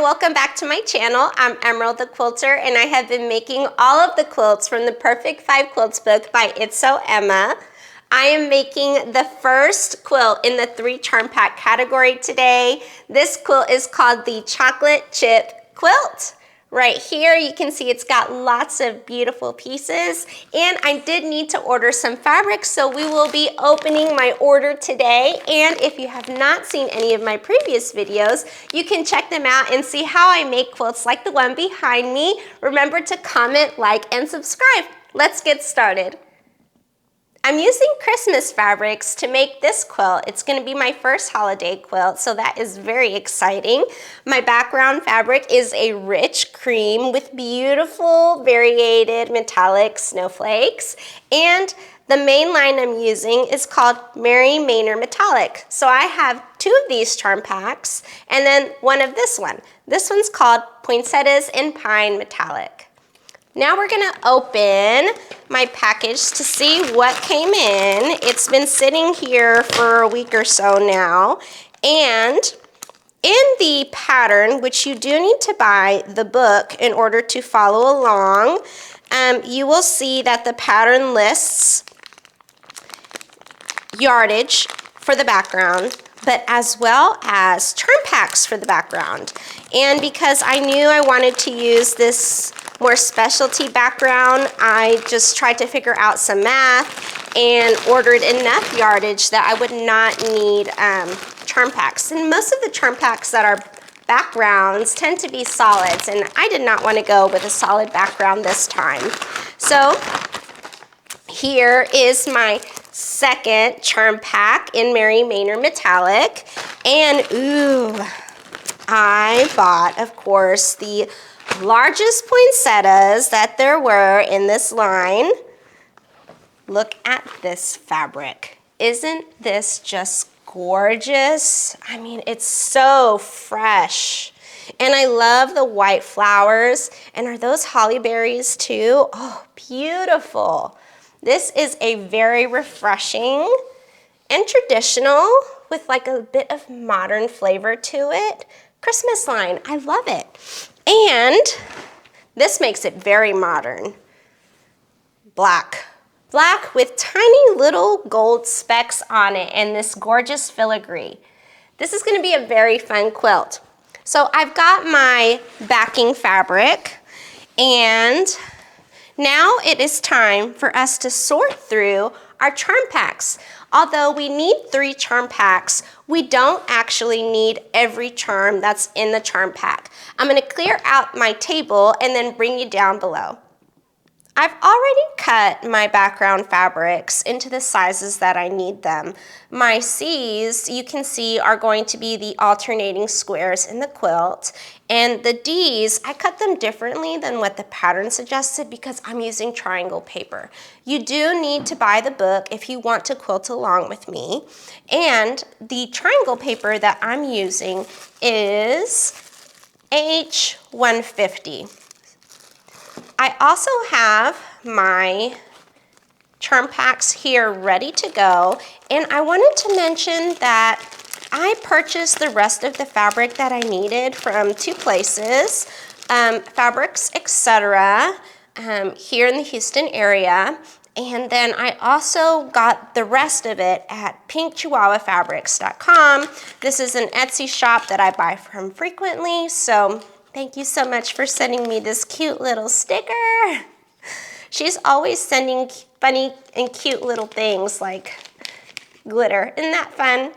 welcome back to my channel. I'm Emerald the Quilter, and I have been making all of the quilts from the Perfect 5 Quilts book by It's So Emma. I am making the first quilt in the 3 charm pack category today. This quilt is called the Chocolate Chip Quilt. Right here, you can see it's got lots of beautiful pieces, and I did need to order some fabric, so we will be opening my order today. And if you have not seen any of my previous videos, you can check them out and see how I make quilts like the one behind me. Remember to comment, like, and subscribe. Let's get started. I'm using Christmas fabrics to make this quilt. It's going to be my first holiday quilt, so that is very exciting. My background fabric is a rich cream with beautiful variated metallic snowflakes, and the main line I'm using is called Merry Manor Metallic. So I have 2 of these charm packs and then one of this one. This one's called Poinsettias and Pine Metallic. Now we're gonna open my package to see what came in. It's been sitting here for a week or so now. And in the pattern, which you do need to buy the book in order to follow along, you will see that the pattern lists yardage for the background, but as well as charm packs for the background. And because I knew I wanted to use this more specialty background, I just tried to figure out some math and ordered enough yardage that I would not need charm packs. And most of the charm packs that are backgrounds tend to be solids, and I did not want to go with a solid background this time. So here is my second charm pack in Merry Manor Metallic. And ooh, I bought, of course, the largest poinsettias that there were in this line. Look at this fabric. Isn't this just gorgeous? I mean, it's so fresh. And I love the white flowers. And are those holly berries too? Oh, beautiful. This is a very refreshing and traditional with like a bit of modern flavor to it Christmas line. I love it. And this makes it very modern. Black. Black with tiny little gold specks on it and this gorgeous filigree. This is going to be a very fun quilt. So I've got my backing fabric, and now it is time for us to sort through our charm packs. Although we need 3 charm packs, we don't actually need every charm that's in the charm pack. I'm going to clear out my table and then bring you down below. I've already cut my background fabrics into the sizes that I need them. My C's, you can see, are going to be the alternating squares in the quilt, and the D's, I cut them differently than what the pattern suggested because I'm using triangle paper. You do need to buy the book if you want to quilt along with me, and the triangle paper that I'm using is H150. I also have my charm packs here ready to go, and I wanted to mention that I purchased the rest of the fabric that I needed from 2 places, Fabrics, etc., here in the Houston area, and then I also got the rest of it at pinkchihuahuafabrics.com. This is an Etsy shop that I buy from frequently, so thank you so much for sending me this cute little sticker. She's always sending funny and cute little things like glitter. Isn't that fun?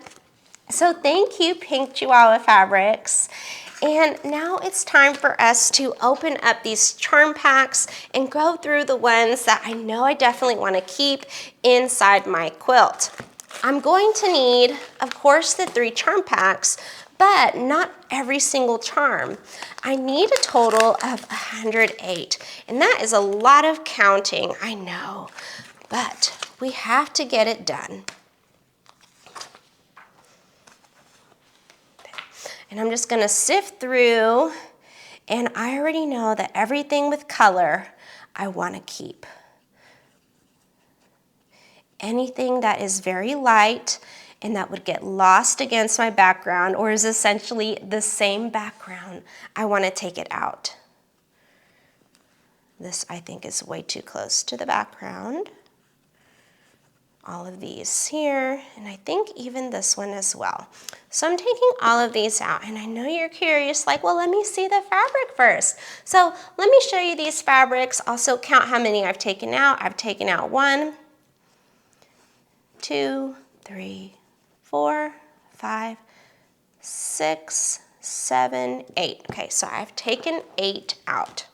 So thank you, Pink Chihuahua Fabrics. And now it's time for us to open up these charm packs and go through the ones that I know I definitely want to keep inside my quilt. I'm going to need, of course, the 3 charm packs, but not every single charm. I need a total of 108, and that is a lot of counting, I know, but we have to get it done. And I'm just gonna sift through, and I already know that everything with color I wanna keep. Anything that is very light and that would get lost against my background or is essentially the same background, I want to take it out. This, I think, is way too close to the background. All of these here, and I think even this one as well. So I'm taking all of these out, and I know you're curious, like, well, let me see the fabric first. So let me show you these fabrics. Also count how many I've taken out. I've taken out 1, 2, 3, 4, 5, 6, 7, 8. Okay, so I've taken 8 out.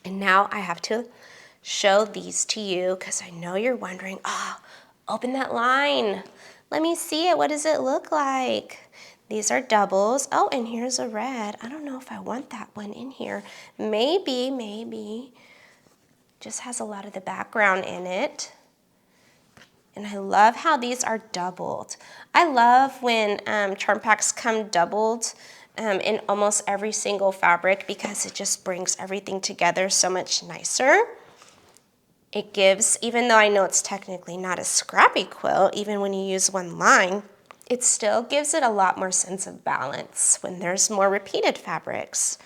And now I have to show these to you because I know you're wondering, oh, open that line. Let me see it. What does it look like? These are doubles. Oh, and here's a red. I don't know if I want that one in here. Maybe. Just has a lot of the background in it. And I love how these are doubled. I love when charm packs come doubled in almost every single fabric because it just brings everything together so much nicer. It gives, even though I know it's technically not a scrappy quilt, even when you use one line, it still gives it a lot more sense of balance when there's more repeated fabrics.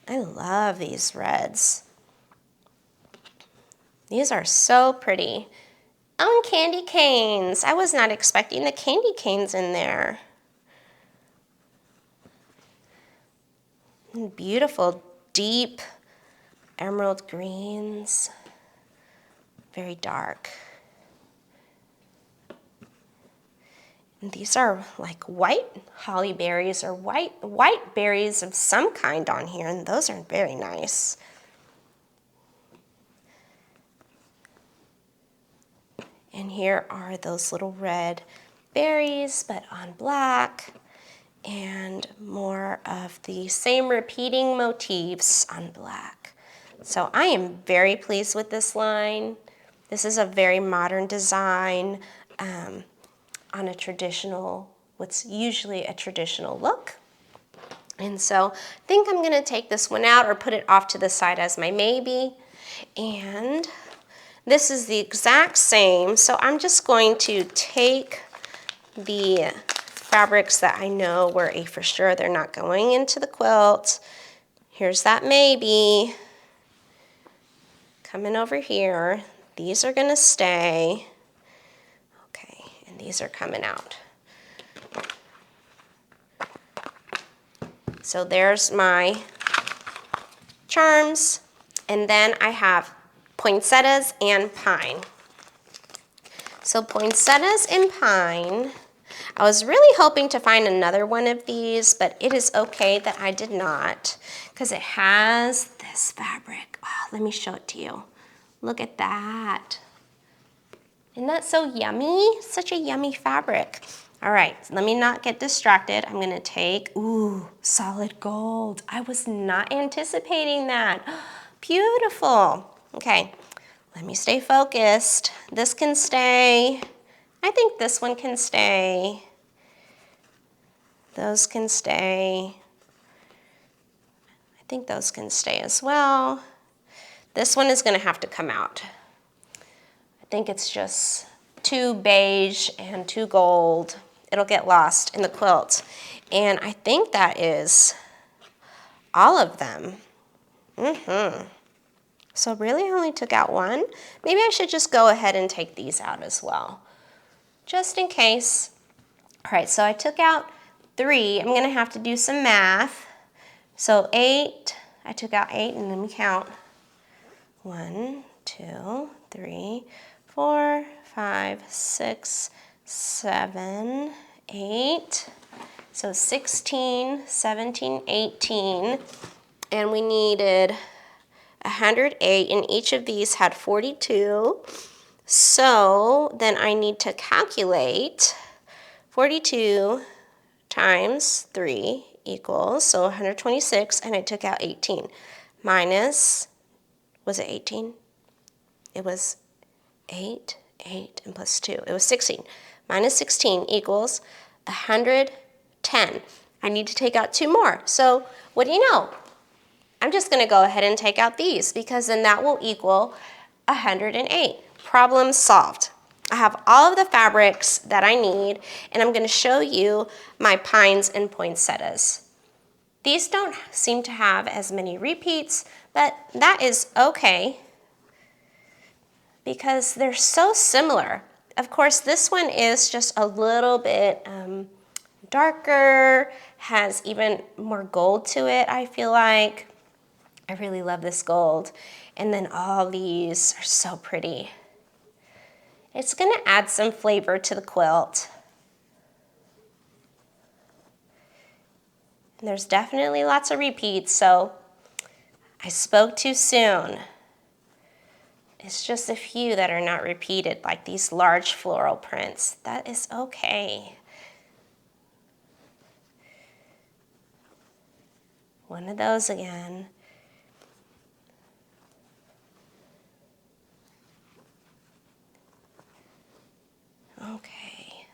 I love these reds. These are so pretty. Oh, and candy canes. I was not expecting the candy canes in there. And beautiful, deep emerald greens, very dark. And these are like white holly berries or white berries of some kind on here, and those are very nice. And here are those little red berries, but on black, and more of the same repeating motifs on black. So I am very pleased with this line. This is a very modern design on a traditional, what's usually a traditional look. And so I think I'm gonna take this one out or put it off to the side as my maybe. And this is the exact same, so I'm just going to take the fabrics that I know were a for sure they're not going into the quilt. Here's that maybe. Coming over here, these are gonna stay. Okay, and these are coming out. So there's my charms, and then I have poinsettias and pine. So poinsettias and pine, I was really hoping to find another one of these, but it is okay that I did not because it has this fabric. Oh, let me show it to you. Look at that. Isn't that so yummy? Such a yummy fabric. All right, let me not get distracted. I'm gonna take, ooh, solid gold. I was not anticipating that. Beautiful. Okay, let me stay focused. This can stay. I think this one can stay. Those can stay. I think those can stay as well. This one is gonna have to come out. I think it's just too beige and too gold. It'll get lost in the quilt. And I think that is all of them. So really I only took out one. Maybe I should just go ahead and take these out as well, just in case. All right, so I took out 3. I'm gonna have to do some math. So 8, I took out 8, and let me count. 1, 2, 3, 4, 5, 6, 7, 8. So 16, 17, 18. And we needed 108, and each of these had 42. So then I need to calculate 42 times 3 equals, so 126, and I took out 18. Minus, was it 18? It was 8, and plus 2. It was 16. Minus 16 equals 110. I need to take out 2 more. So what do you know? I'm just gonna go ahead and take out these because then that will equal 108. Problem solved. I have all of the fabrics that I need, and I'm going to show you my Pines and Poinsettias. These don't seem to have as many repeats, but that is okay because they're so similar. Of course, this one is just a little bit darker, has even more gold to it, I feel like. I really love this gold. And then all these are so pretty. It's going to add some flavor to the quilt. And there's definitely lots of repeats, so I spoke too soon. It's just a few that are not repeated, like these large floral prints. That is okay. One of those again. Okay.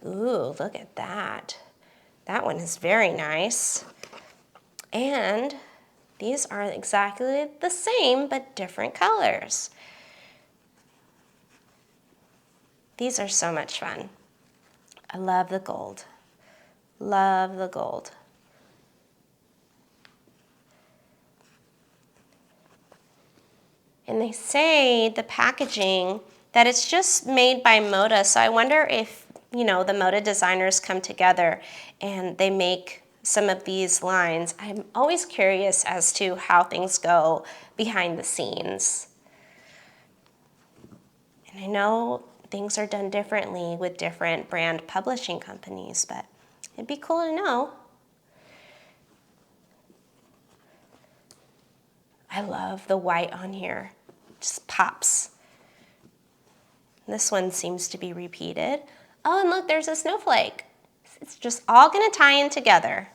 Ooh, look at that. That one is very nice. And these are exactly the same, but different colors. These are so much fun. I love the gold. Love the gold. And they say the packaging that it's just made by Moda, so I wonder if, you know, the Moda designers come together and they make some of these lines. I'm always curious as to how things go behind the scenes. And I know things are done differently with different brand publishing companies, but it'd be cool to know. I love the white on here. Just pops. This one seems to be repeated. Oh, and look, there's a snowflake. It's just all gonna tie in together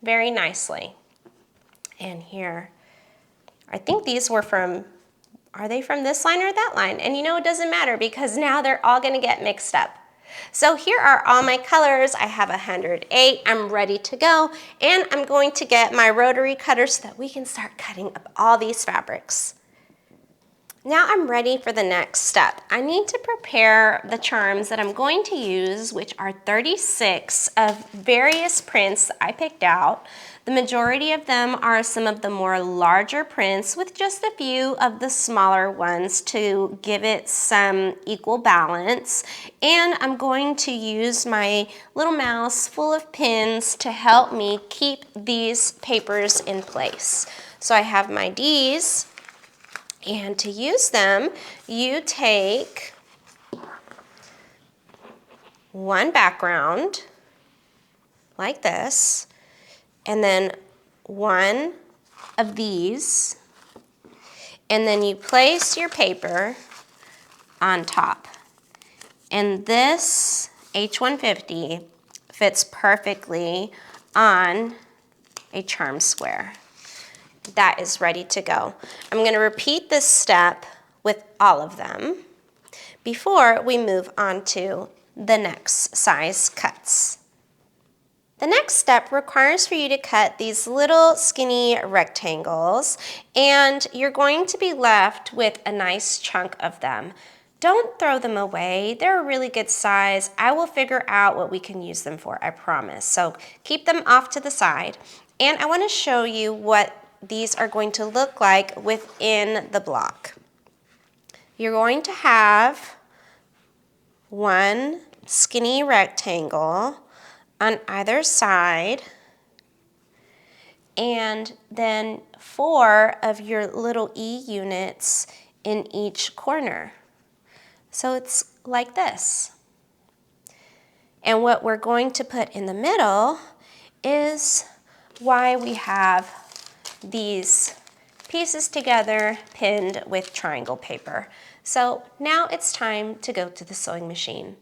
very nicely. And here, I think these were from, are they from this line or that line? And you know, it doesn't matter because now they're all gonna get mixed up. So here are all my colors. I have 108, I'm ready to go. And I'm going to get my rotary cutter so that we can start cutting up all these fabrics. Now I'm ready for the next step. I need to prepare the charms that I'm going to use, which are 36 of various prints I picked out. The majority of them are some of the more larger prints with just a few of the smaller ones to give it some equal balance. And I'm going to use my little mouse full of pins to help me keep these papers in place. So I have my D's. And to use them, you take one background, like this, and then one of these, and then you place your paper on top. And this H150 fits perfectly on a charm square. That is ready to go. I'm going to repeat this step with all of them before we move on to the next size cuts. The next step requires for you to cut these little skinny rectangles, and you're going to be left with a nice chunk of them. Don't throw them away. They're a really good size. I will figure out what we can use them for, I promise. So keep them off to the side. And I want to show you what these are going to look like within the block. You're going to have one skinny rectangle on either side, and then 4 of your little E units in each corner. So it's like this. And what we're going to put in the middle is why we have these pieces together pinned with triangle paper. So now it's time to go to the sewing machine.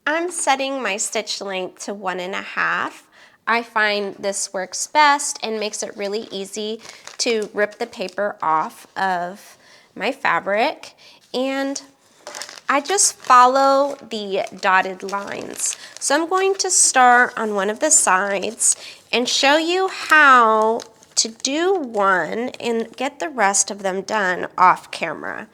I'm setting my stitch length to 1.5. I find this works best and makes it really easy to rip the paper off of my fabric, and I just follow the dotted lines. So I'm going to start on one of the sides and show you how to do one and get the rest of them done off camera.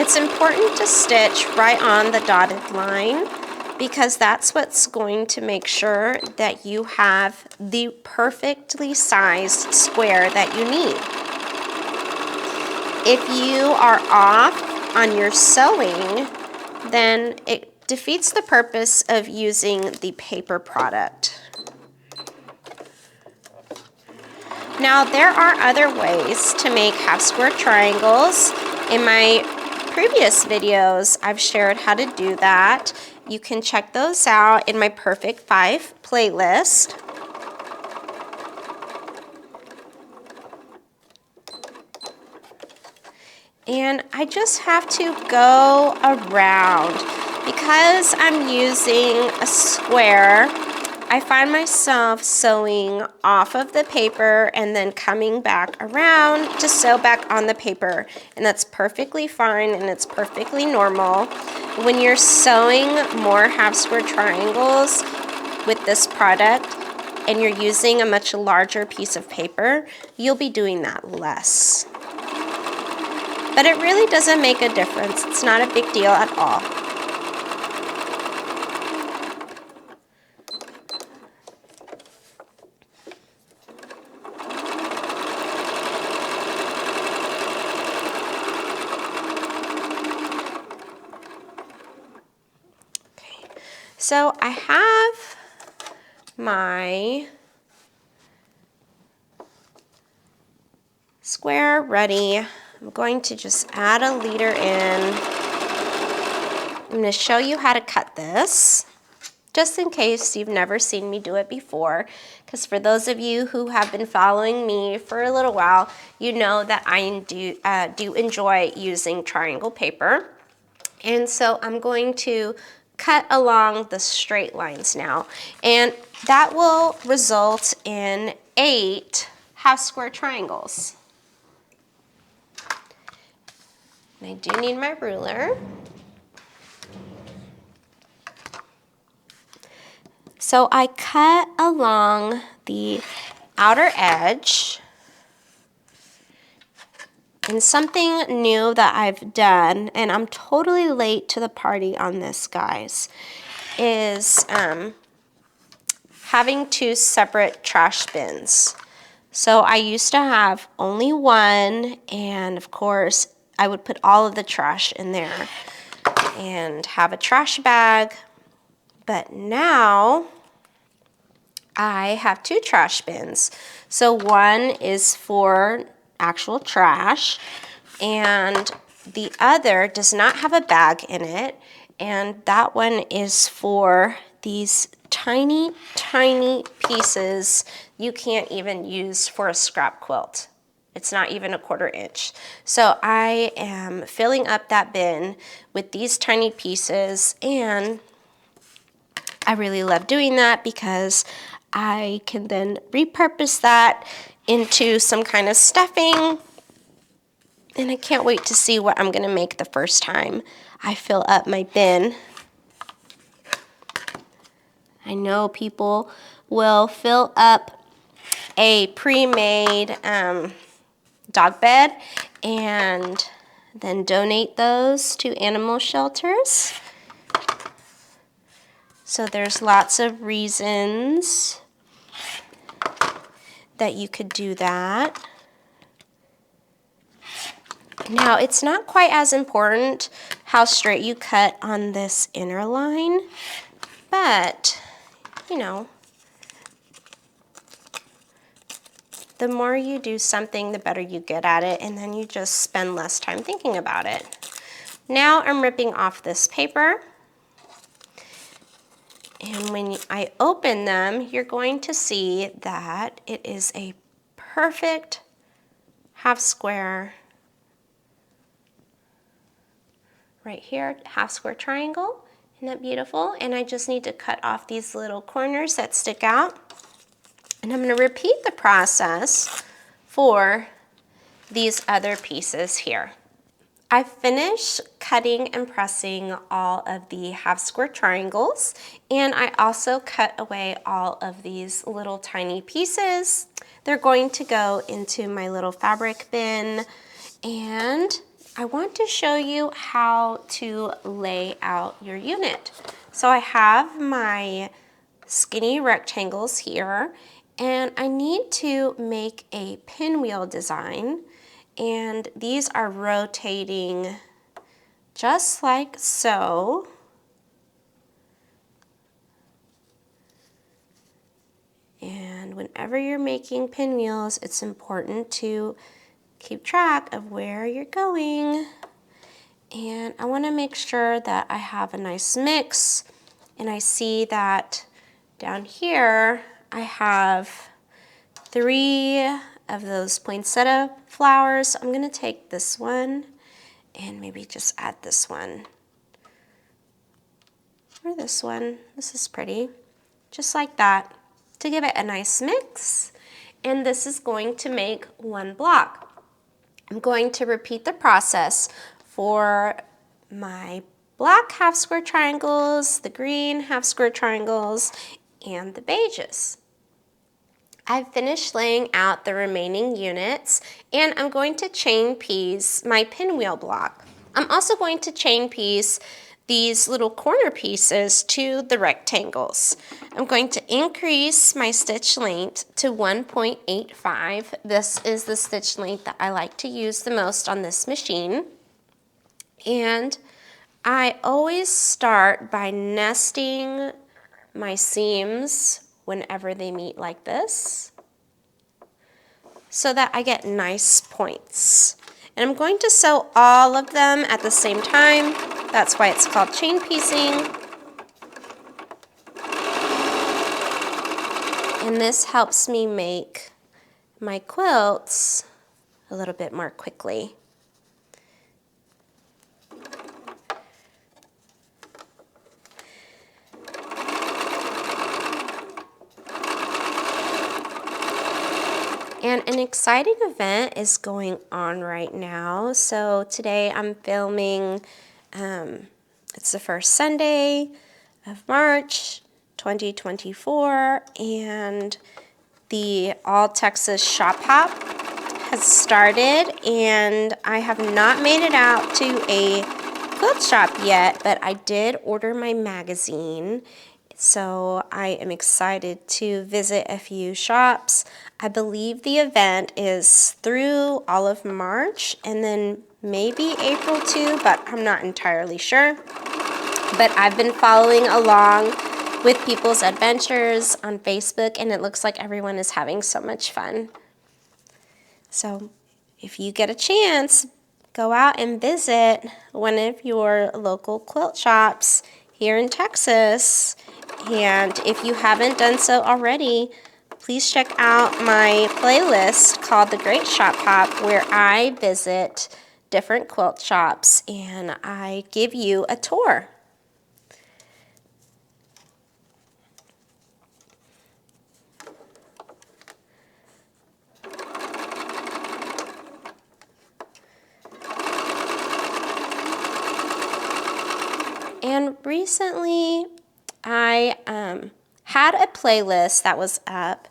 It's important to stitch right on the dotted line because that's what's going to make sure that you have the perfectly sized square that you need. If you are off on your sewing, then it defeats the purpose of using the paper product. Now, there are other ways to make half square triangles. In my previous videos, I've shared how to do that. You can check those out in my Perfect 5 playlist. And I just have to go around. Because I'm using a square, I find myself sewing off of the paper and then coming back around to sew back on the paper. And that's perfectly fine and it's perfectly normal. When you're sewing more half square triangles with this product and you're using a much larger piece of paper, you'll be doing that less. But it really doesn't make a difference. It's not a big deal at all. So I have my square ready. I'm going to just add a leader in. I'm going to show you how to cut this, just in case you've never seen me do it before. Because for those of you who have been following me for a little while, you know that I do enjoy using triangle paper. And so I'm going to cut along the straight lines now, and that will result in 8 half square triangles. And I do need my ruler. So I cut along the outer edge. And something new that I've done, and I'm totally late to the party on this, guys, is having 2 separate trash bins. So I used to have only one, and of course, I would put all of the trash in there and have a trash bag. But now I have 2 trash bins. So one is for actual trash, and the other does not have a bag in it, and that one is for these tiny, tiny pieces you can't even use for a scrap quilt. It's not even a 1/4 inch. So I am filling up that bin with these tiny pieces, and I really love doing that because I can then repurpose that into some kind of stuffing, and I can't wait to see what I'm gonna make the first time I fill up my bin. I know people will fill up a pre-made dog bed and then donate those to animal shelters. So there's lots of reasons that you could do that. Now, it's not quite as important how straight you cut on this inner line, but, you know, the more you do something, the better you get at it, and then you just spend less time thinking about it. Now I'm ripping off this paper. And when I open them, you're going to see that it is a perfect half square. Right here, half square triangle, Isn't that beautiful? And I just need to cut off these little corners that stick out. And I'm going to repeat the process for these other pieces here. I finished cutting and pressing all of the half square triangles, and I also cut away all of these little tiny pieces. They're going to go into my little fabric bin, and I want to show you how to lay out your unit. So I have my skinny rectangles here, and I need to make a pinwheel design. And these are rotating just like so. And whenever you're making pinwheels, it's important to keep track of where you're going. And I want to make sure that I have a nice mix. And I see that down here I have 3 of those poinsettia flowers. I'm going to take this one and maybe just add this one. Or this one. This is pretty. Just like that, to give it a nice mix. And this is going to make one block. I'm going to repeat the process for my black half square triangles, the green half square triangles, and the beiges. I've finished laying out the remaining units, and I'm going to chain piece my pinwheel block. I'm also going to chain piece these little corner pieces to the rectangles. I'm going to increase my stitch length to 1.85. This is the stitch length that I like to use the most on this machine. And I always start by nesting my seams whenever they meet like this, so that I get nice points. And I'm going to sew all of them at the same time. That's why it's called chain piecing. And this helps me make my quilts a little bit more quickly. And an exciting event is going on right now. So today I'm filming, it's the first Sunday of March 2024, and the All Texas Shop Hop has started, and I have not made it out to a quilt shop yet, but I did order my magazine. So I am excited to visit a few shops. I believe the event is through all of March and then maybe April too, but I'm not entirely sure. But I've been following along with people's adventures on Facebook, and it looks like everyone is having so much fun. So if you get a chance, go out and visit one of your local quilt shops here in Texas. And if you haven't done so already, please check out my playlist called The Great Shop Hop, where I visit different quilt shops and I give you a tour. And recently, I had a playlist that was up,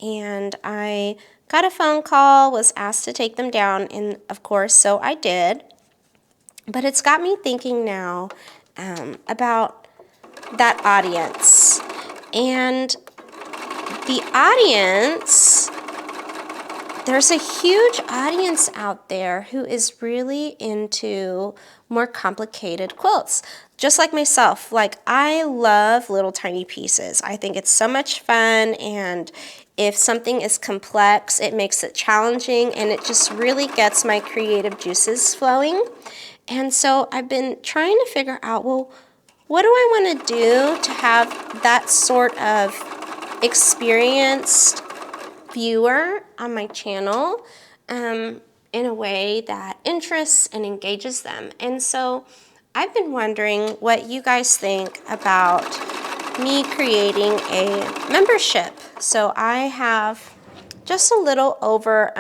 and I got a phone call, was asked to take them down, and of course, so I did. But it's got me thinking now about that audience. And the audience, there's a huge audience out there who is really into more complicated quilts. Just like myself, like I love little tiny pieces. I think it's so much fun, and if something is complex, it makes it challenging, and it just really gets my creative juices flowing. And so I've been trying to figure out, well, what do I want to do to have that sort of experienced viewer on my channel in a way that interests and engages them. And so I've been wondering what you guys think about me creating a membership. So I have just a little over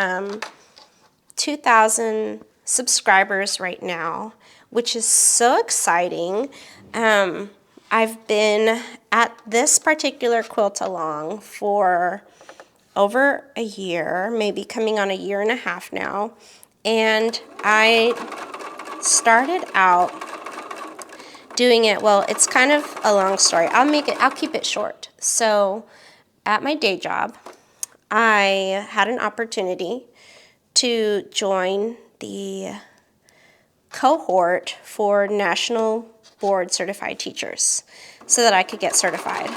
2,000 subscribers right now, which is so exciting. I've been at this particular quilt along for over a year, maybe coming on a year and a half now. And I started out doing it, well, it's kind of a long story. I'll keep it short. So at my day job, I had an opportunity to join the cohort for National Board Certified Teachers so that I could get certified.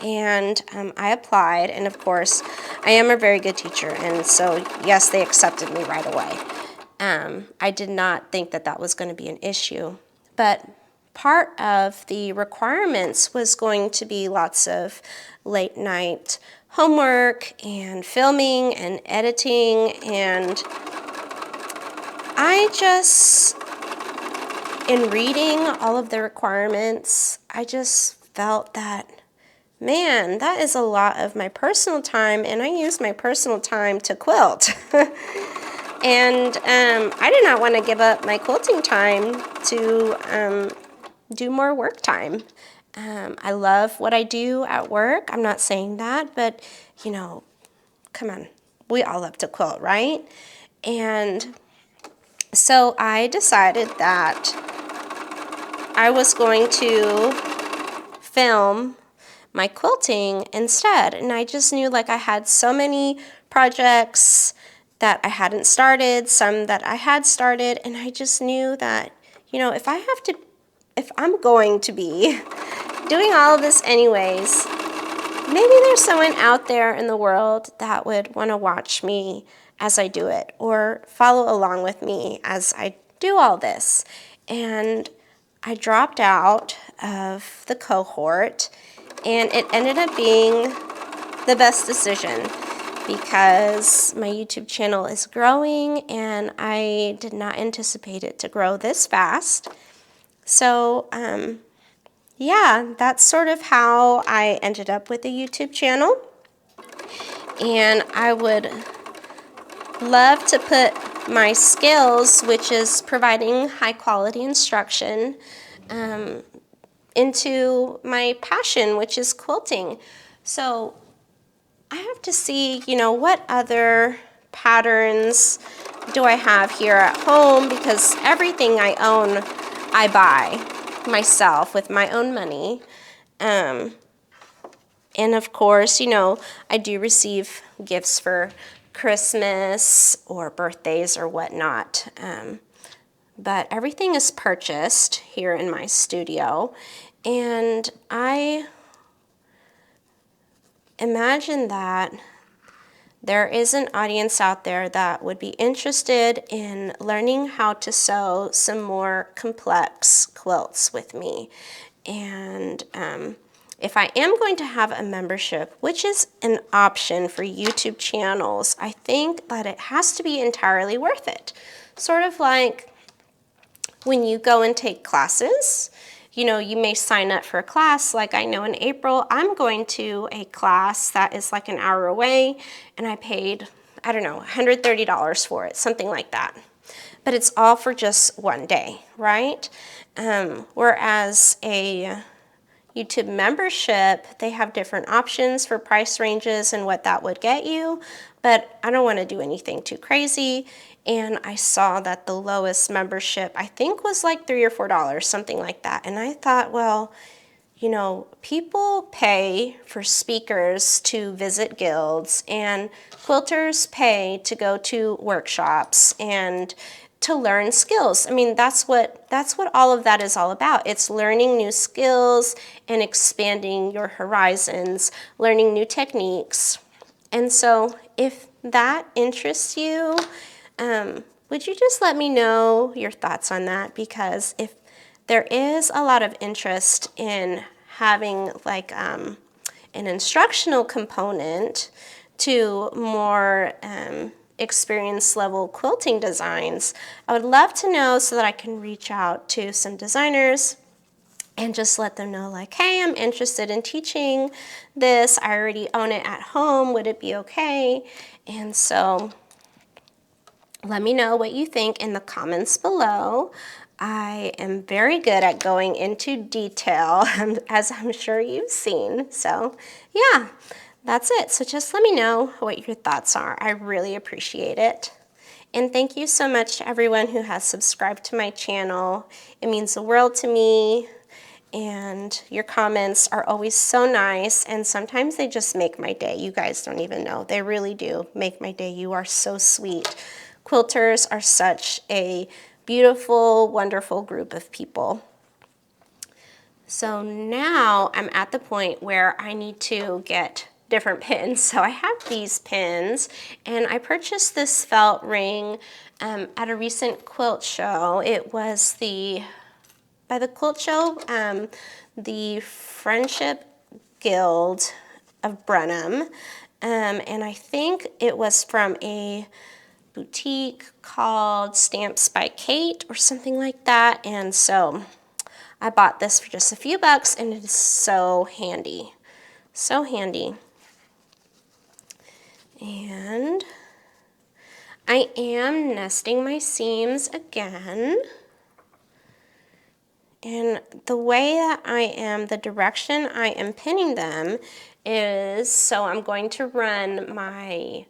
And I applied, and of course, I am a very good teacher, and so yes, they accepted me right away. I did not think that that was going to be an issue, but part of the requirements was going to be lots of late night homework and filming and editing, and I just, in reading all of the requirements, I just felt that, man, that is a lot of my personal time, and I use my personal time to quilt. And I did not want to give up my quilting time to do more work time. I love what I do at work. I'm not saying that, but you know, come on, we all love to quilt, right? And so I decided that I was going to film my quilting instead. And I just knew, like, I had so many projects that I hadn't started, some that I had started, and I just knew that, you know, if I'm going to be doing all of this anyways, maybe there's someone out there in the world that would want to watch me as I do it, or follow along with me as I do all this. And I dropped out of the cohort, and it ended up being the best decision because my YouTube channel is growing, and I did not anticipate it to grow this fast. So, yeah, that's sort of how I ended up with a YouTube channel. And I would love to put my skills, which is providing high quality instruction, into my passion, which is quilting. So I have to see, you know, what other patterns do I have here at home, because everything I own, I buy myself with my own money. And of course, you know, I do receive gifts for Christmas or birthdays or whatnot. But everything is purchased here in my studio. And I imagine that there is an audience out there that would be interested in learning how to sew some more complex quilts with me. And if I am going to have a membership, which is an option for YouTube channels, I think that it has to be entirely worth it. Sort of like when you go and take classes, you know, you may sign up for a class. Like I know in April, I'm going to a class that is like an hour away, and I paid, I don't know, $130 for it, something like that. But it's all for just one day, right? Whereas a YouTube membership, they have different options for price ranges and what that would get you, but I don't want to do anything too crazy. And I saw that the lowest membership, I think, was like $3 or $4, something like that. And I thought, well, you know, people pay for speakers to visit guilds, and quilters pay to go to workshops and to learn skills. I mean, that's what all of that is all about. It's learning new skills and expanding your horizons, learning new techniques. And so if that interests you, would you just let me know your thoughts on that? Because if there is a lot of interest in having like an instructional component to more experience level quilting designs, I would love to know so that I can reach out to some designers and just let them know, like, hey, I'm interested in teaching this. I already own it at home. Would it be okay? And so let me know what you think in the comments below. I am very good at going into detail, as I'm sure you've seen. So yeah, that's it. So just let me know what your thoughts are. I really appreciate it. And thank you so much to everyone who has subscribed to my channel. It means the world to me. And your comments are always so nice, and sometimes they just make my day. You guys don't even know. They really do make my day. You are so sweet. Quilters are such a beautiful, wonderful group of people. So now I'm at the point where I need to get different pins. So I have these pins, and I purchased this felt ring at a recent quilt show. It was by the quilt show, the Friendship Guild of Brenham, and I think it was from a boutique called Stamps by Kate or something like that. And so I bought this for just a few bucks, and it is so handy. So handy. And I am nesting my seams again. And the way that the direction I am pinning them is, so I'm going to run my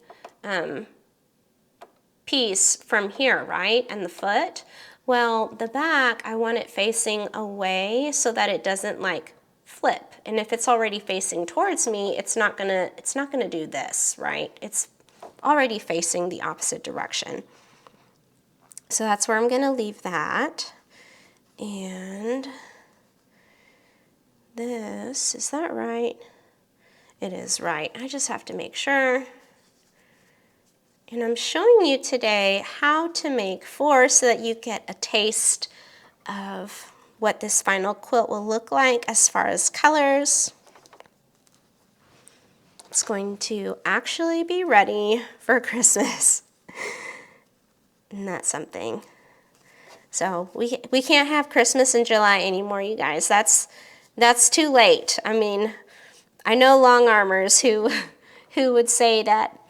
piece from here, right? And the foot. Well, the back, I want it facing away so that it doesn't like flip. And if it's already facing towards me, it's not gonna do this, right? It's already facing the opposite direction. So that's where I'm gonna leave that. And this, is that right? It is right. I just have to make sure. And I'm showing you today how to make 4 so that you get a taste of what this final quilt will look like as far as colors. It's going to actually be ready for Christmas. Isn't that something? So we can't have Christmas in July anymore, you guys. That's too late. I mean, I know long armers who would say that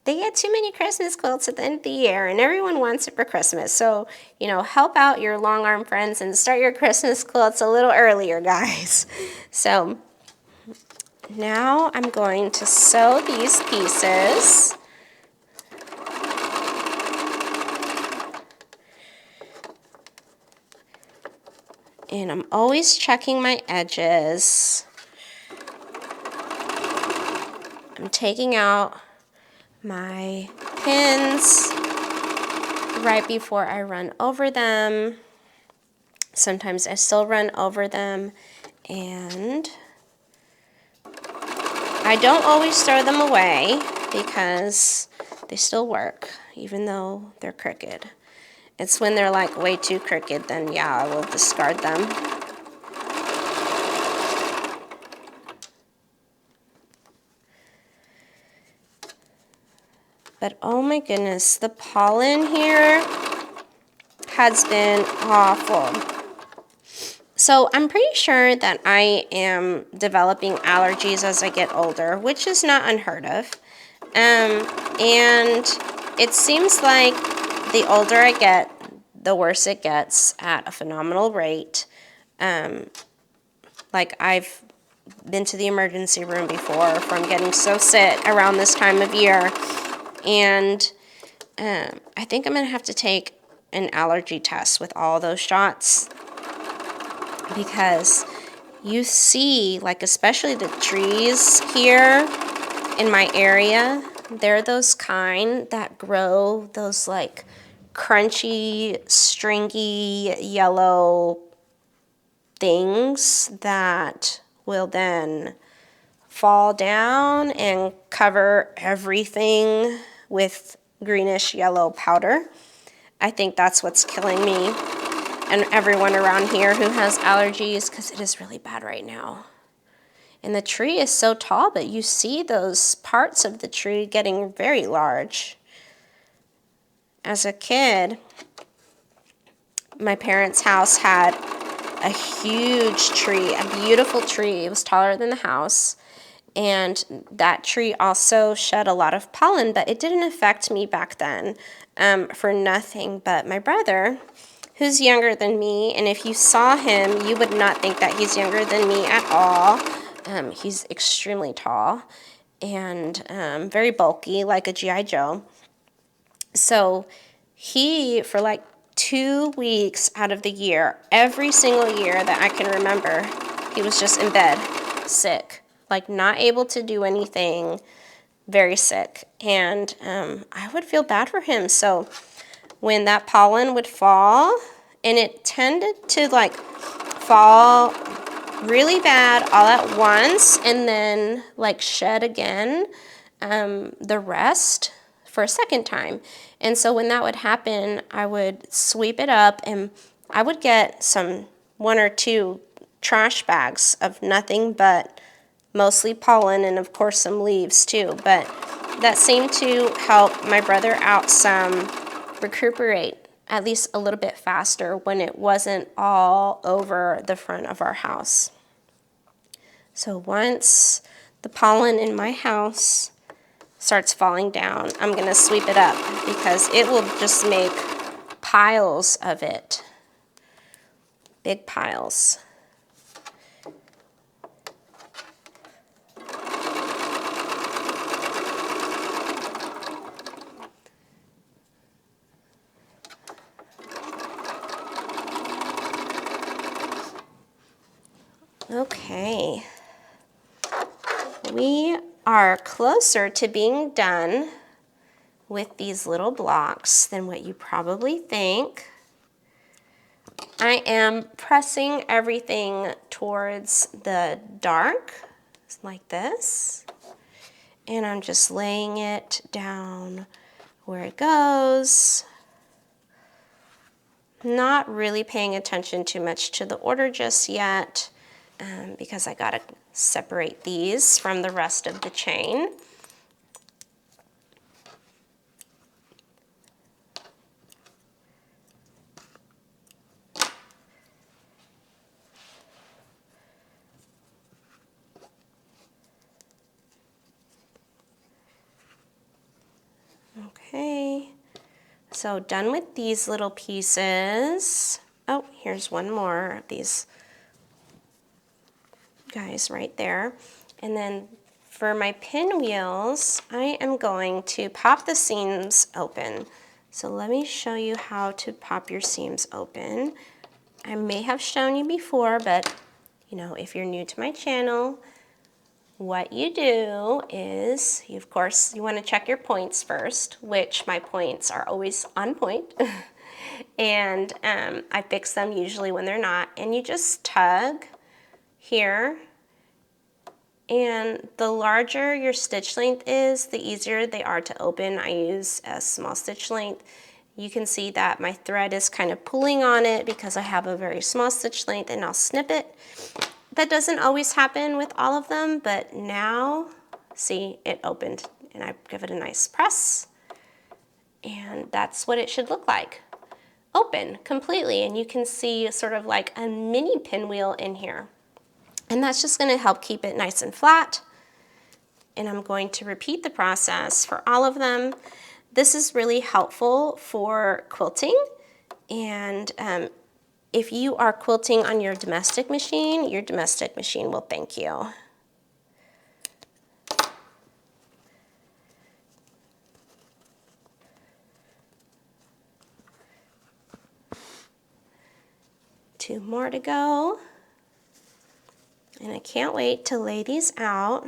they get too many Christmas quilts at the end of the year and everyone wants it for Christmas. So, you know, help out your long arm friends and start your Christmas quilts a little earlier, guys. So now I'm going to sew these pieces. And I'm always checking my edges. I'm taking out my pins right before I run over them. Sometimes I still run over them, and I don't always throw them away because they still work, even though they're crooked. It's when they're like way too crooked, then yeah, I will discard them. But oh my goodness, the pollen here has been awful. So I'm pretty sure that I am developing allergies as I get older, which is not unheard of. And it seems like the older I get, the worse it gets at a phenomenal rate. Like I've been to the emergency room before from getting so sick around this time of year. And I think I'm going to have to take an allergy test with all those shots, because you see, like especially the trees here in my area, they're those kind that grow those like crunchy, stringy, yellow things that will then fall down and cover everything with greenish yellow powder. I think that's what's killing me and everyone around here who has allergies, because it is really bad right now. And the tree is so tall, but you see those parts of the tree getting very large. as a kid, my parents' house had a huge tree, a beautiful tree. It was taller than the house. And that tree also shed a lot of pollen, but it didn't affect me back then for nothing. But my brother, who's younger than me, and if you saw him, you would not think that he's younger than me at all. He's extremely tall and very bulky, like a G.I. Joe. So he, for like 2 weeks out of the year, every single year that I can remember, he was just in bed, sick, like not able to do anything, very sick. And I would feel bad for him. So when that pollen would fall, and it tended to like fall really bad all at once and then like shed again the rest for a second time. And so when that would happen, I would sweep it up and I would get some 1 or 2 trash bags of nothing but mostly pollen and of course some leaves too. But that seemed to help my brother out some, recuperate at least a little bit faster when it wasn't all over the front of our house. So once the pollen in my house starts falling down, I'm going to sweep it up because it will just make piles of it. Big piles. Okay. We are closer to being done with these little blocks than what you probably think. I am pressing everything towards the dark, like this, and I'm just laying it down where it goes. Not really paying attention too much to the order just yet, because I gotta separate these from the rest of the chain. Okay, so done with these little pieces. Oh, here's one more of these guys right there. And then for my pinwheels, I am going to pop the seams open. So let me show you how to pop your seams open. I may have shown you before, but you know, if you're new to my channel, what you do is, of course, you want to check your points first, which my points are always on point. And I fix them usually when they're not. And you just tug here. And the larger your stitch length is, the easier they are to open. I use a small stitch length. You can see that my thread is kind of pulling on it because I have a very small stitch length, and I'll snip it. That doesn't always happen with all of them, but now, see, it opened, and I give it a nice press, and that's what it should look like. Open completely, and you can see sort of like a mini pinwheel in here. And that's just going to help keep it nice and flat. And I'm going to repeat the process for all of them. This is really helpful for quilting, and if you are quilting on your domestic machine will thank you. Two more to go. And I can't wait to lay these out.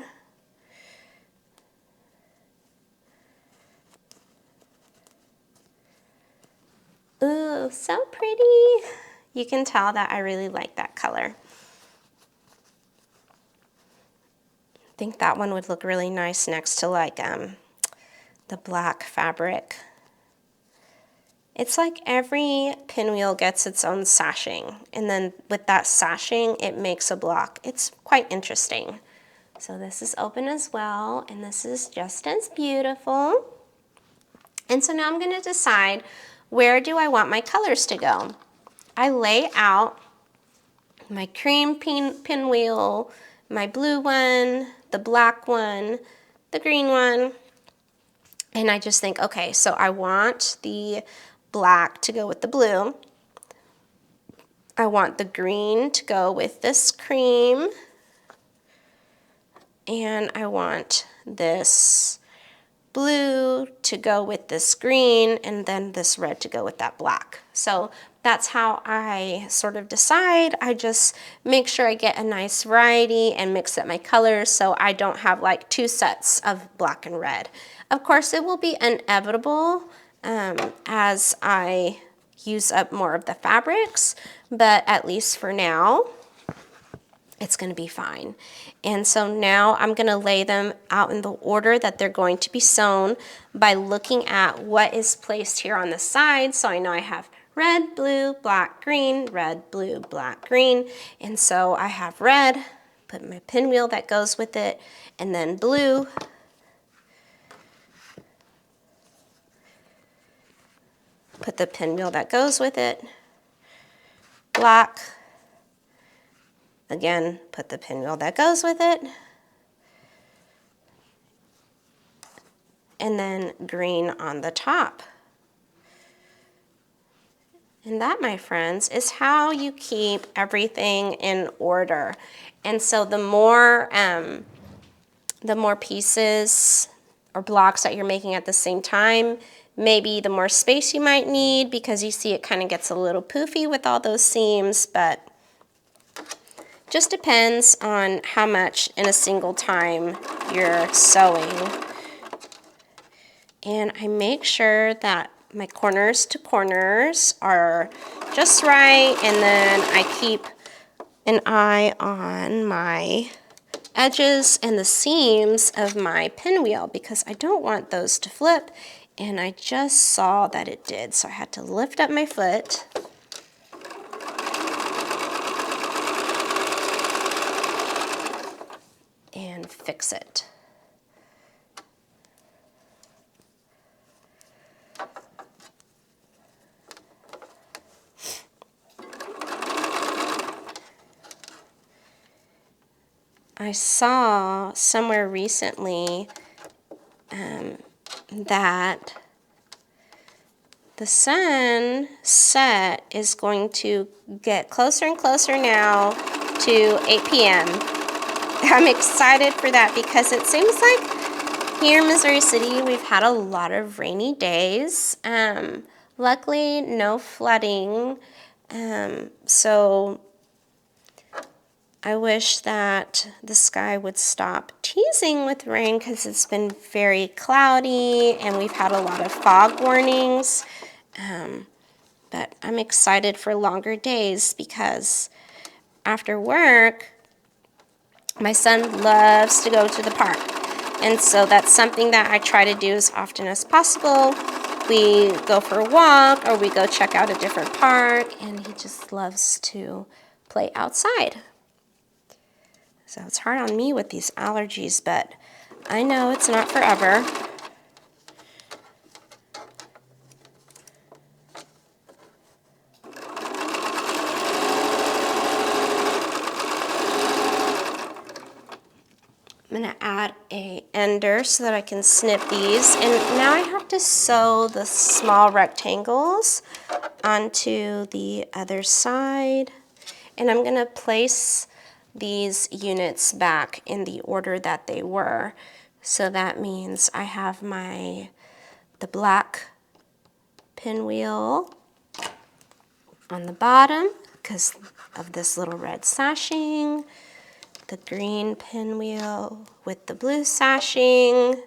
Ooh, so pretty. You can tell that I really like that color. I think that one would look really nice next to like the black fabric. It's like every pinwheel gets its own sashing, and then with that sashing, it makes a block. It's quite interesting. So this is open as well, and this is just as beautiful. And so now I'm going to decide, where do I want my colors to go? I lay out my cream pinwheel, my blue one, the black one, the green one, and I just think, okay, so I want the black to go with the blue. I want the green to go with this cream, and I want this blue to go with this green, and then this red to go with that black. So that's how I sort of decide. I just make sure I get a nice variety and mix up my colors so I don't have like two sets of black and red. Of course, it will be inevitable as I use up more of the fabrics, but at least for now, it's going to be fine. And so now I'm going to lay them out in the order that they're going to be sewn by looking at what is placed here on the side. So I know I have red, blue, black, green, red, blue, black, green. And so I have red, put my pinwheel that goes with it, and then blue. Put the pinwheel that goes with it, black. Again, put the pinwheel that goes with it, and then green on the top. And that, my friends, is how you keep everything in order. And so the more pieces or blocks that you're making at the same time, maybe the more space you might need, because you see it kind of gets a little poofy with all those seams, but just depends on how much in a single time you're sewing. And I make sure that my corners to corners are just right, and then I keep an eye on my edges and the seams of my pinwheel because I don't want those to flip, and I just saw that it did, so I had to lift up my foot and fix it. I saw somewhere recently that the sunset is going to get closer and closer now to 8 p.m. I'm excited for that because it seems like here in Missouri City we've had a lot of rainy days. Luckily, no flooding. So I wish that the sky would stop teasing with rain because it's been very cloudy and we've had a lot of fog warnings. But I'm excited for longer days because after work, my son loves to go to the park. And so that's something that I try to do as often as possible. We go for a walk or we go check out a different park, and he just loves to play outside. So it's hard on me with these allergies, but I know it's not forever. I'm going to add a ender so that I can snip these. And now I have to sew the small rectangles onto the other side. And I'm going to place these units back in the order that they were. So that means I have the black pinwheel on the bottom because of this little red sashing, the green pinwheel with the blue sashing,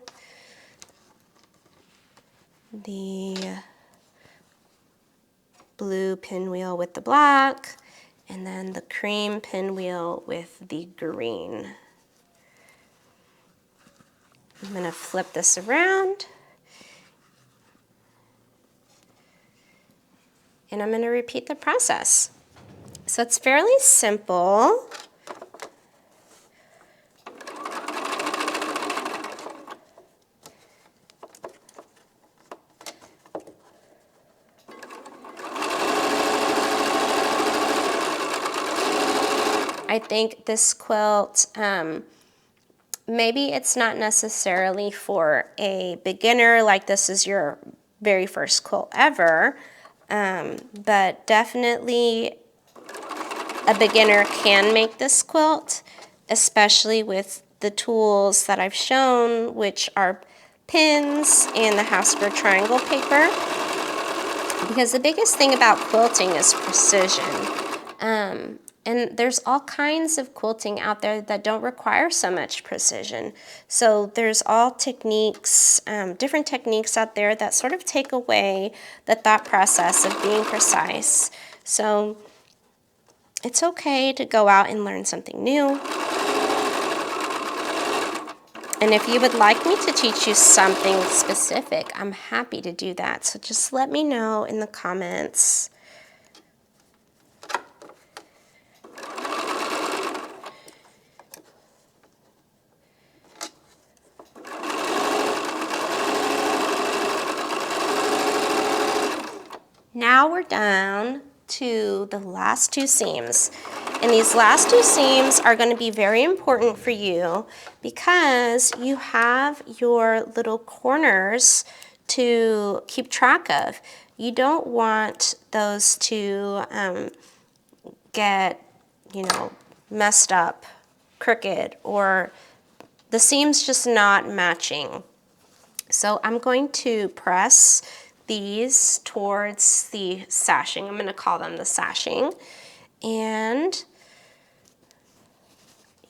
the blue pinwheel with the black, and then the cream pinwheel with the green. I'm going to flip this around, and I'm going to repeat the process. So it's fairly simple. I think this quilt, maybe it's not necessarily for a beginner, like this is your very first quilt ever, but definitely a beginner can make this quilt, especially with the tools that I've shown, which are pins and the Hasbro triangle paper. Because the biggest thing about quilting is precision. And there's all kinds of quilting out there that don't require so much precision. So there's all techniques, different techniques out there that sort of take away the thought process of being precise. So it's okay to go out and learn something new. And if you would like me to teach you something specific, I'm happy to do that. So just let me know in the comments. Now we're down to the last two seams. And these last two seams are going to be very important for you because you have your little corners to keep track of. You don't want those to get, messed up, crooked, or the seams just not matching. So I'm going to press these towards the sashing. I'm going to call them the sashing. And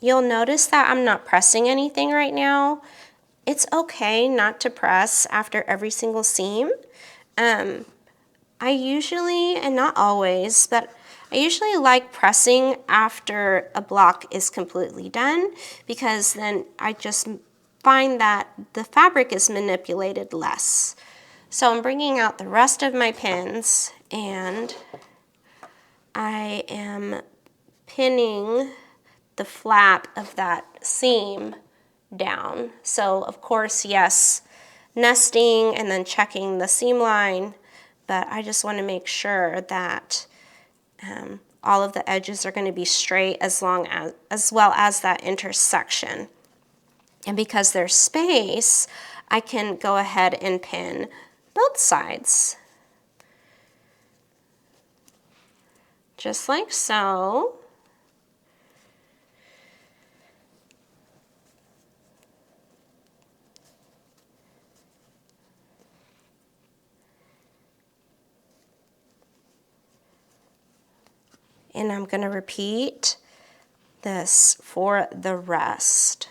you'll notice that I'm not pressing anything right now. It's okay not to press after every single seam. I usually, and not always, but I usually like pressing after a block is completely done because then I just find that the fabric is manipulated less. So I'm bringing out the rest of my pins and I am pinning the flap of that seam down. So of course, yes, nesting and then checking the seam line, but I just want to make sure that all of the edges are going to be straight as well as that intersection. And because there's space, I can go ahead and pin both sides. Just like so. And I'm going to repeat this for the rest.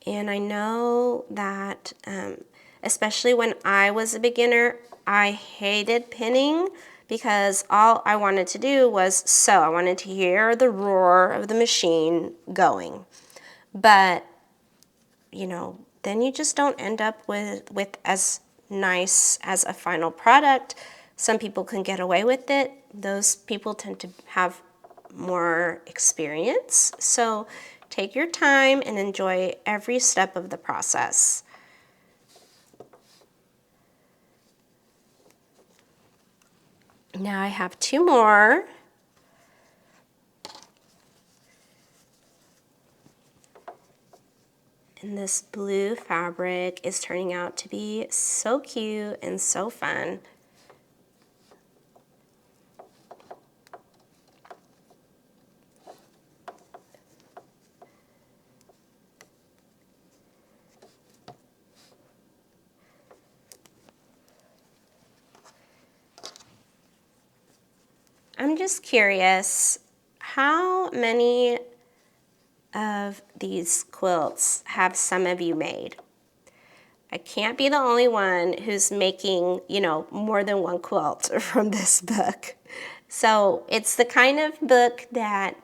And I know that, especially when I was a beginner, I hated pinning because all I wanted to do was sew. I wanted to hear the roar of the machine going. But, then you just don't end up with as nice as a final product. Some people can get away with it. Those people tend to have more experience. So take your time and enjoy every step of the process. Now I have two more. And this blue fabric is turning out to be so cute and so fun. I'm just curious, how many of these quilts have some of you made? I can't be the only one who's making, more than one quilt from this book. So it's the kind of book that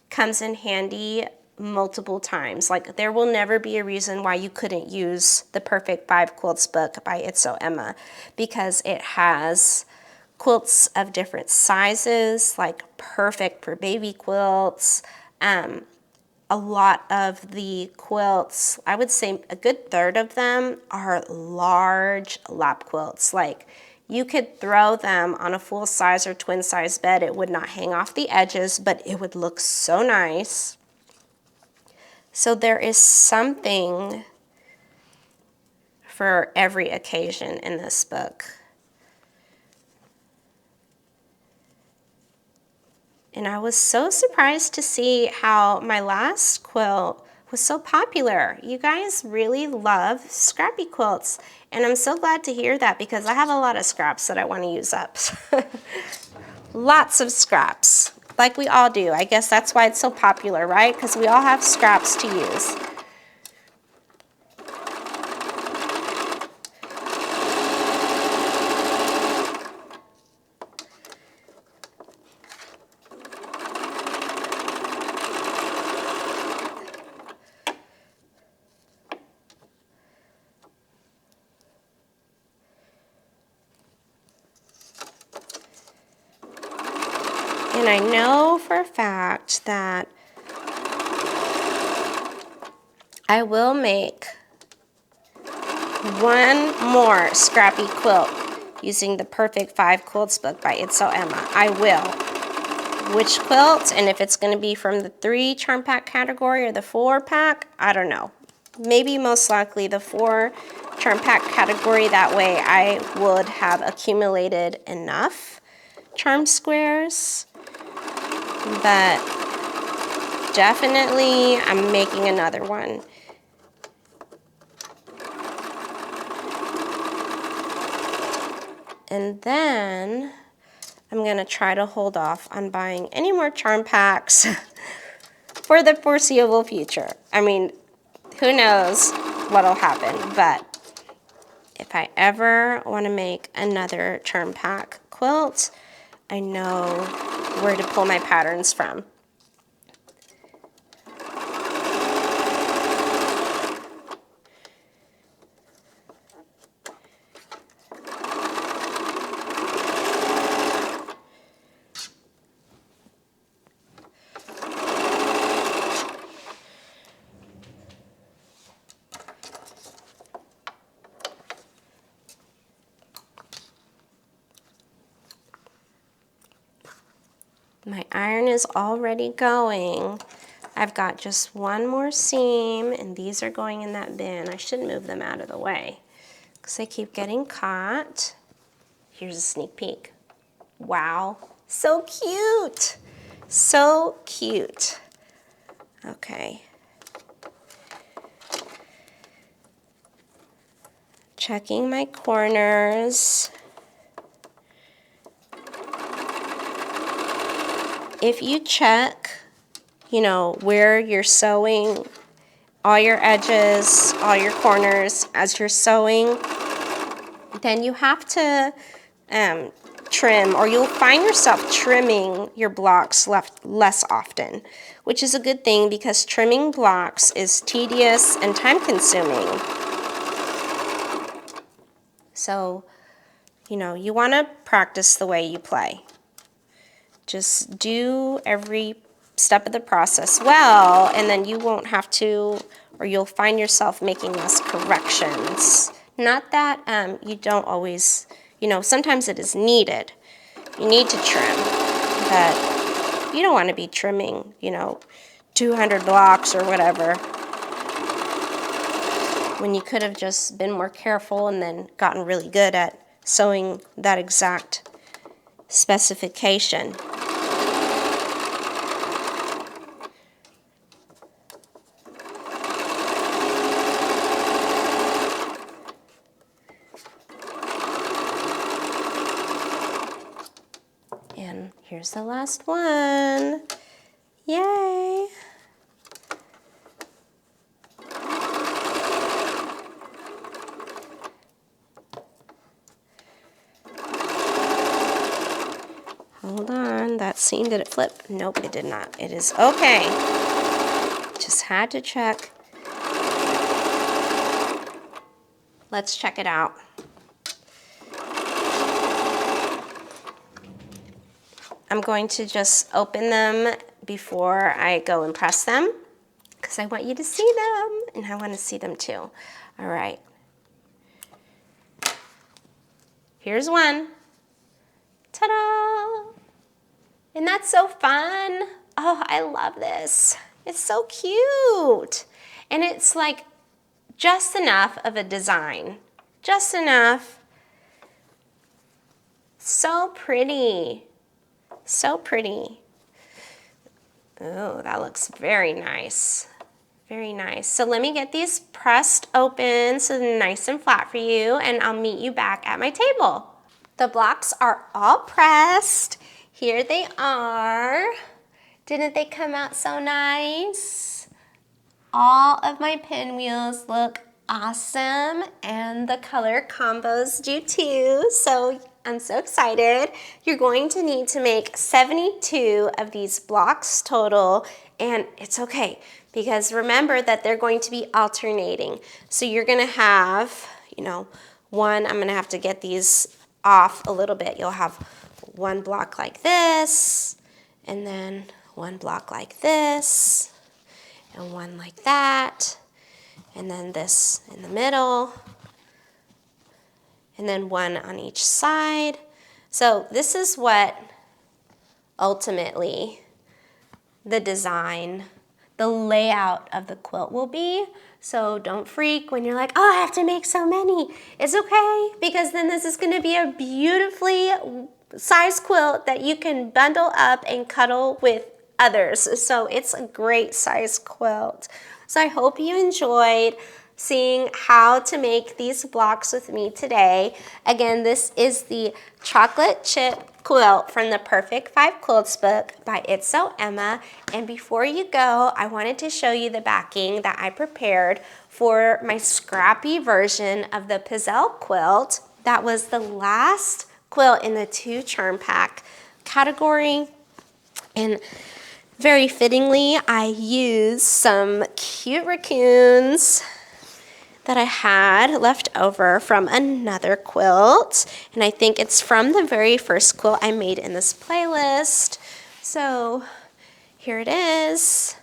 comes in handy multiple times. Like there will never be a reason why you couldn't use the Perfect 5 Quilts book by Itzo Emma because it has quilts of different sizes, like perfect for baby quilts, a lot of the quilts, I would say a good third of them are large lap quilts. Like you could throw them on a full size or twin size bed. It would not hang off the edges, but it would look so nice. So there is something for every occasion in this book. And I was so surprised to see how my last quilt was so popular. You guys really love scrappy quilts. And I'm so glad to hear that because I have a lot of scraps that I want to use up. Lots of scraps, like we all do. I guess that's why it's so popular, right? Because we all have scraps to use. And I know for a fact that I will make one more scrappy quilt using the Perfect 5 Quilts book by It's So Emma. I will. Which quilt, and if it's going to be from the 3 charm pack category or the 4 pack, I don't know. Maybe most likely the 4 charm pack category. That way I would have accumulated enough charm squares. But definitely I'm making another one. And then I'm going to try to hold off on buying any more charm packs for the foreseeable future. I mean, who knows what'll happen, but if I ever want to make another charm pack quilt, I know where to pull my patterns from. My iron is already going. I've got just one more seam, and these are going in that bin. I should move them out of the way because they keep getting caught. Here's a sneak peek. Wow, so cute. So cute. Okay. Checking my corners. If you check, you know, where you're sewing, all your edges, all your corners as you're sewing, then you have to trim, or you'll find yourself trimming your blocks less often, which is a good thing because trimming blocks is tedious and time consuming. So, you know, you want to practice the way you play. Just do every step of the process well, and then you won't have to, or you'll find yourself making less corrections. Not that you don't always, you know, sometimes it is needed. You need to trim, but you don't want to be trimming, you know, 200 blocks or whatever, when you could have just been more careful and then gotten really good at sewing that exact specification. And here's the last one. Yay! Hold on, that seam, did it flip? Nope, it did not. It is okay. Just had to check. Let's check it out. I'm going to just open them before I go and press them. because I want you to see them, and I want to see them too. All right. Here's one. Ta-da! Isn't that so fun? Oh, I love this. It's so cute. And it's like just enough of a design. Just enough. So pretty. So pretty. Oh, that looks very nice. Very nice. So let me get these pressed open so they're nice and flat for you, and I'll meet you back at my table. The blocks are all pressed. Here they are. Didn't they come out so nice? All of my pinwheels look awesome, and the color combos do too. So I'm so excited. You're going to need to make 72 of these blocks total, and it's okay because remember that they're going to be alternating. So you're gonna have, you know, one, I'm gonna have to get these off a little bit. You'll have one block like this, and then one block like this, and one like that, and then this in the middle, and then one on each side. So this is what ultimately the design, the layout of the quilt will be. So don't freak when you're like, oh, I have to make so many. It's okay, because then this is gonna be a beautifully sized quilt that you can bundle up and cuddle with others. So it's a great size quilt. So I hope you enjoyed seeing how to make these blocks with me today. Again, this is the Chocolate Chip Quilt from the Perfect 5 Quilts book by It's So Emma. And before you go, I wanted to show you the backing that I prepared for my scrappy version of the Pizzelle quilt. That was the last quilt in the 2 charm pack category. And very fittingly, I used some cute raccoons that I had left over from another quilt, and I think it's from the very first quilt I made in this playlist. So here it is.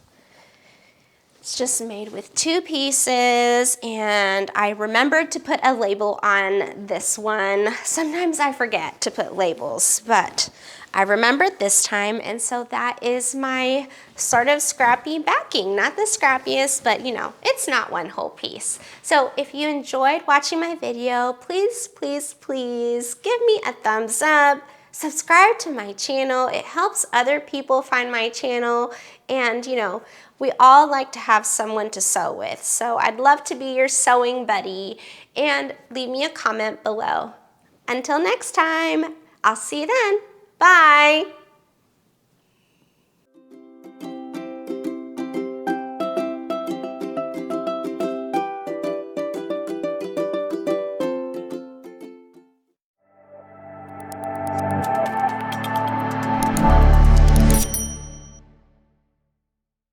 It's just made with 2 pieces, and I remembered to put a label on this one. Sometimes I forget to put labels, but I remembered this time, and so that is my sort of scrappy backing. Not the scrappiest, but you know, it's not one whole piece. So if you enjoyed watching my video, please, please, please give me a thumbs up. Subscribe to my channel. It helps other people find my channel, and you know, we all like to have someone to sew with. So I'd love to be your sewing buddy, and leave me a comment below. Until next time, I'll see you then. Bye.